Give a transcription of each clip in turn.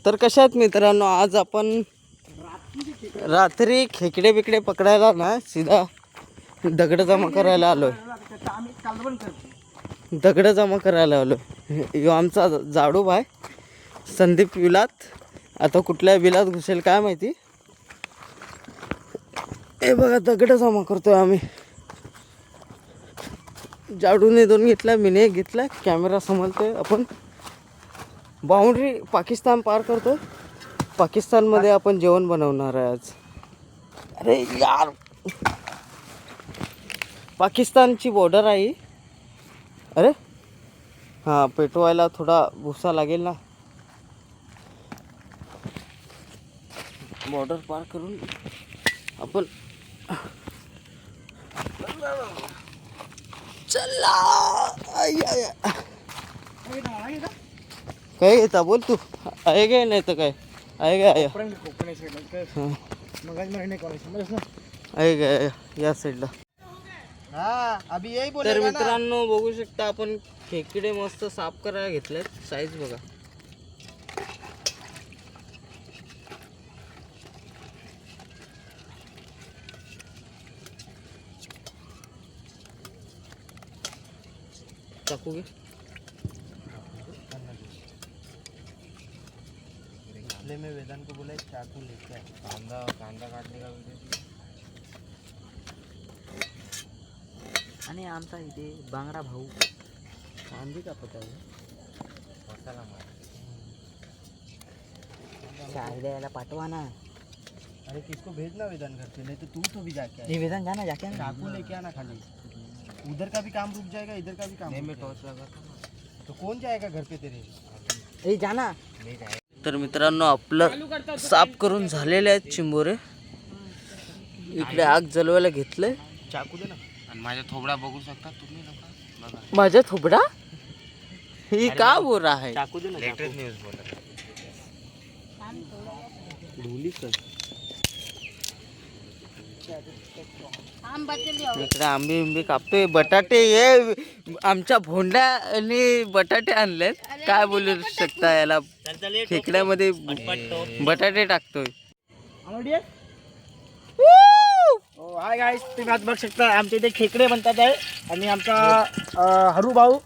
तर कशा आहेत मित्रांनो, आज आपण रात्री खेकडे बिकडे पकडायला ना सीधा दगड जमा करायला आलोय. दगड जमा करायला आलोय. यो आमचा जाडू आहे संदीप विलात. आता कुठल्या विलात घुसेल काय माहिती. हे बघा दगड जमा करतोय आम्ही. जाडूने 2 घेतला, मीने घेतला. कॅमेरा सांभाळतोय आपण. बाउंड्री पाकिस्तान पार करतो. पाकिस्तानमध्ये आपण जेवण बनवणार आहे आज. अरे यार, पाकिस्तानची बॉर्डर आहे. अरे हां, पेटवायला थोडा भुसा लागेल ना. बॉर्डर पार करून आपण चला. काय घेता बोल तू. आहे काय नाही तर काय आहे काय आहे काय या साईडला. तर मित्रांनो बघू शकता आपण खेकडे मस्त साफ करायला घेतलेत. साईज बघा. चाकू घे. में वेदांत को बोला चाकू लेके कांदा काटने का आणि आमचा इथे बांगडा भाऊ कांदे का पता मसाला चाय याला पाठवा ना. अरे किसको भेजना वेदांत घर पे, नहीं तो तू भी जाके ये वेदांत जाना जाके चाकू लेके आना. खाली उधर का भी काम रुक जाएगा, इधर का भी काम. नहीं मैं टॉर्च लगा तो कौन जाएगा घर पे तेरे. ए जाना. तर मित्रांनो आपलं साफ करून झालेले आहेत चिंबोरे. इकडे आग जलवायला घेतलंय. चाकू दे ना. आणि माझा थोबडा बघू शकता तुम्ही लोक. माझा थोबडा ही का बोल रहा है. चाकू दे ना. लेटेस्ट न्यूज बोल ढोली सर. इकडे आंबे बिंबे कापतोय. बटाटे ये आमच्या भोंड्याने बटाटे आणलेत. काय बोलू शकता याला. खेकड्यामध्ये बटाटे टाकतोय. हाय गाईस, तुम्ही आज बघू शकता आमच्या इथे खेकडे बनतात आहे. आणि आमचा हरू भाऊ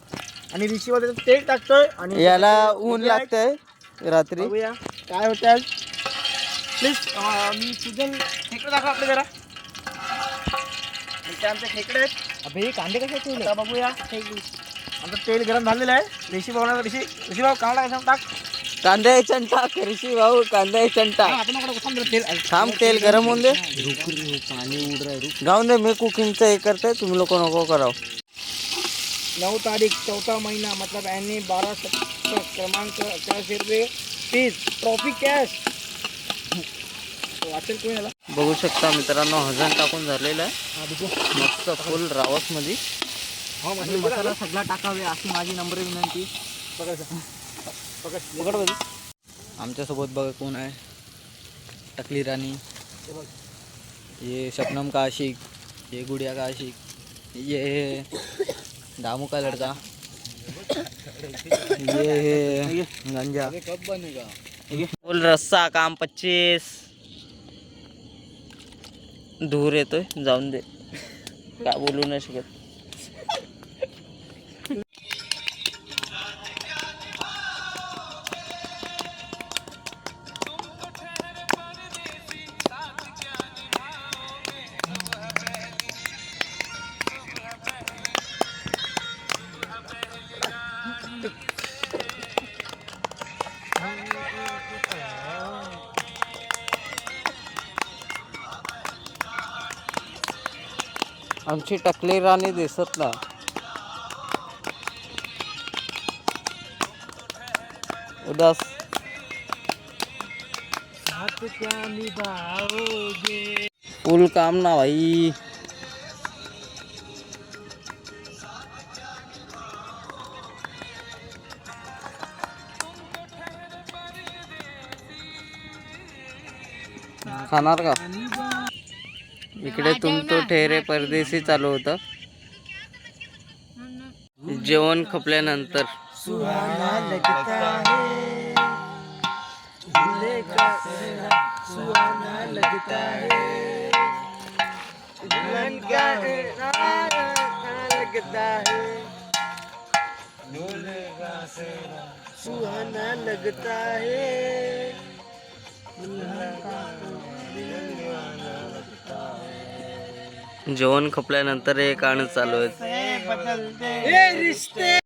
आणि ऋषीवर तेल टाकतोय. आणि याला ऊन लागतंय रात्री. बघूया काय होतं. प्लीज मी तुझं खेकडे दाखव आपले जरा. इथे आमचे खेकडे आहेत. अबे कांदे कसे ठेवले आता बघूया. आमचं तेल गरम झालेलं आहे. ऋषी भाऊ ऋषी भाऊ कांदा कसं टाक. कांदा याच्यान टाक ऋषी भाऊ. कांदा याच्यान टाक. थांब तेल गरम होऊन दे. पाणी उड रहा है. जाऊन दे, मी कुकिंगचं हे करतोय. तुम्ही लोक नको कराव. 9 तारीख 4था महिना मतलब यानी 12 क्रमांक 400 रुपये फीस ट्रॉफी कॅश वाचेल कोण याला. बघू शकता मित्रांनो हजन टाकून झालेलं आहे. मस्त फुल रावस मध्ये. आणि मसाला सगळा टाकावे अशी माझी नम्र विनंती. पकड. आमच्यासोबत बघा कोण आहे. टकली राणी, ये शबनम का आशिक, ये गुड़िया का आशिक, ये दामू का लड़का, ये है गंजा. कब बनेगा फुल रस्सा काम 25. धूर येतोय. जाऊन दे, काय बोलू नाही शकत. आमची टकली राणी दिसत ना. उदास फुल काम ना भाई. खाणार का. इकडे तुम तो ठेरे परदेशी चालू होतं. जेवण खपल्यानंतर दूल्हे का सेहरा सुहाना लगता है, दुल्हन का सेहरा लगता है, दूल्हे का सेहरा सुहाना लगता है, दुल्हन का जेवण खपल्यानंतर एक गाणं चालू आहे. बदलते रिश्ते